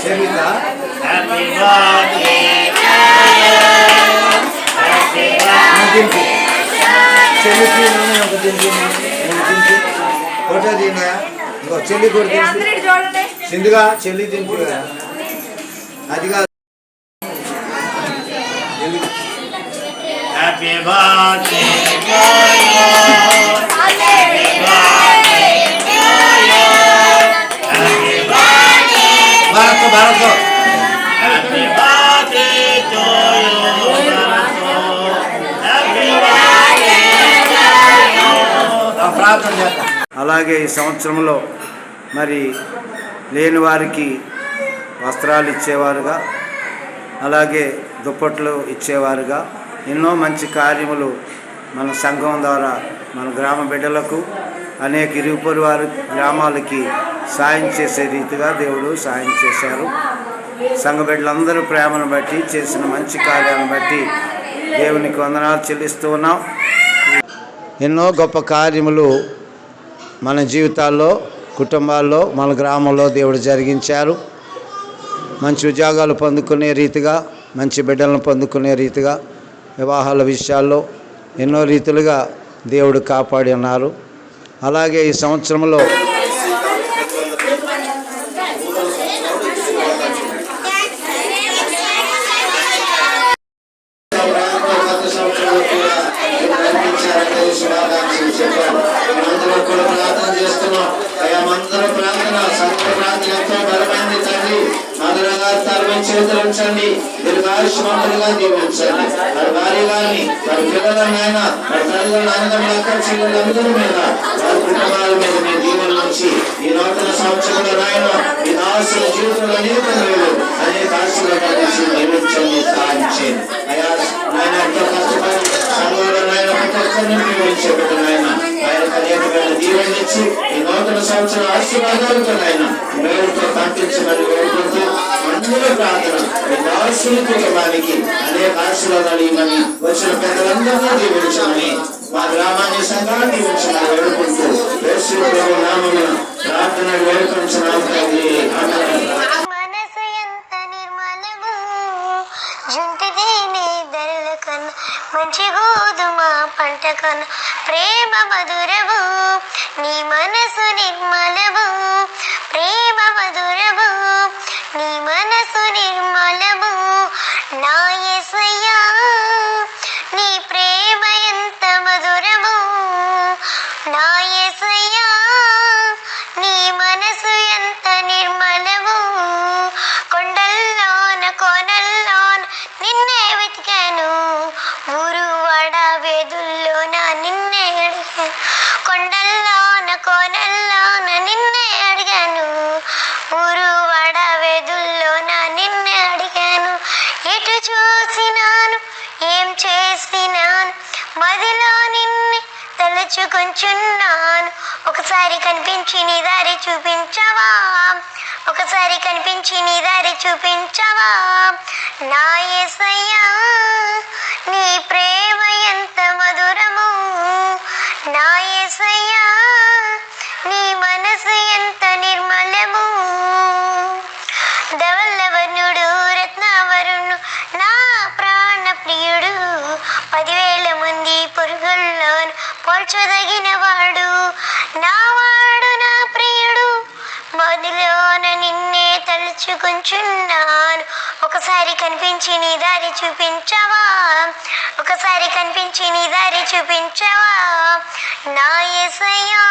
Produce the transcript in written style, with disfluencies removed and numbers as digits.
చెల్లిదా చెల్లికి ఒక దింపు ఫోటో దినా ఇంకో చెల్లి కూడా సింధుగా చెల్లి దింపు అది కాదు. హ్యాపీ బర్త్డే భారత్ భారత్ ప్రార్థన చేద్దాం. అలాగే ఈ సంవత్సరంలో మరి లేని వారికి వస్త్రాలు ఇచ్చేవారుగా, అలాగే దుప్పట్లు ఇచ్చేవారుగా ఎన్నో మంచి కార్యములు మన సంఘం ద్వారా మన గ్రామ బిడ్డలకు అనేక ఇరుపొరు వారి గ్రామాలకి సాయం చేసే రీతిగా దేవుడు సాయం చేశారు. సంఘ బిడ్డలందరూ ప్రేమను బట్టి చేసిన మంచి కార్యాలను బట్టి దేవునికి వందనాలు చెల్లిస్తూ ఉన్నాం. ఎన్నో గొప్ప కార్యములు మన జీవితాల్లో, కుటుంబాల్లో, మన గ్రామంలో దేవుడు జరిగించారు. మంచి ఉద్యోగాలు పొందుకునే రీతిగా, మంచి బిడ్డలను పొందుకునే రీతిగా, వివాహాల విషయాల్లో ఎన్నో రీతులుగా దేవుడు కాపాడి ఉన్నారు. అలాగే ఈ సంవత్సరంలో చేతులంచండి, దీర్ఘాయుష్మంతులుగా దీవించండి. వారి భార్య గారిని, వారి పిల్లలనైనా, వారి తల్లిదండ్రులు, అన్నదమ్ములు, అక్క చెల్లెలందరి మీద, వారి కుటుంబాల మీద మీ దీవెనలు నుంచి ఈ నూతన సంవత్సరంలో నాయన మీ దాసుల జీవితంలో అనేక మేలు, అనేక ఆశీర్వాదాలు దీవించండి, సహాయం చేయండి. అయా నాయన ఎంతో కష్టపడి సంఘంలో నాయన ప్రతి ఒక్కరిని దీవించేటట్టు నాయన ఆయనకు అనేకమైన దీవెనలు ఇచ్చి ఈ నూతన సంవత్సరం ఆశీర్వాదాలతో నాయన మేలుతో పంపించమని వేడుకుంటూ అందరూ ప్రార్థన మీ దాసుల కుటుంబానికి అనేక ఆశీర్వాదాలు ఇవ్వమని, వచ్చిన పెద్దలందరినీ దీవించమని, మా గ్రామాన్ని సంఘాన్ని దీవించమని వేడుకుంటూ యేసు ప్రభు నామమున ప్రార్థన వేడుకుంటున్నాము తండ్రి. ఆమేన్. మంచి గోధుమ పంట కన్నా ప్రేమ మధురవు, నీ మనసు నిర్మలవు, ప్రేమ మధురవు, నీ మనసు నిర్మలవు. నా యేసయ్యా నీ ప్రేమ ఎంత మధురము, నా యేసయ్యా నీ మనసు ఎంత నిర్మలవు. కొండల్లోన కోనల్లోన నిన్నే వెతికాను, ఊరు వాడ వేదుల్లోన నిన్నే అడిగాను. కొండల్లోన కోనల్లోన నిన్నే అడిగాను, ఊరు వాడ వేదుల్లోన నిన్నే అడిగాను. ఎటు చూసినాను ఏం చేసినాను, మదిలో నిన్నే తలుచుకొంచున్నాను. ఒకసారి కనిపించి నీ దారి చూపించవా, ఒకసారి కనిపించి నీ దారి చూపించవా. నా యేసయ్యా నీ ప్రేమ ఎంత మధురము, నా యేసయ్యా నీ మనసు ఎంత నిర్మలము. ధవలవర్ణుడు రత్నవరుణు నా ప్రాణ ప్రియుడు, 10,000 మంది పొరుగుల్లోను పోల్చదగిన వాడు, నా వాడు నా ప్రియుడు, మదిలోన నిన్నే తలుచుకొంచున్నాను. ఒకసారి కనిపించి నీ దారి చూపించవా, ఒకసారి కనిపించి నీ దారి చూపించవా. నా యేసయ్యా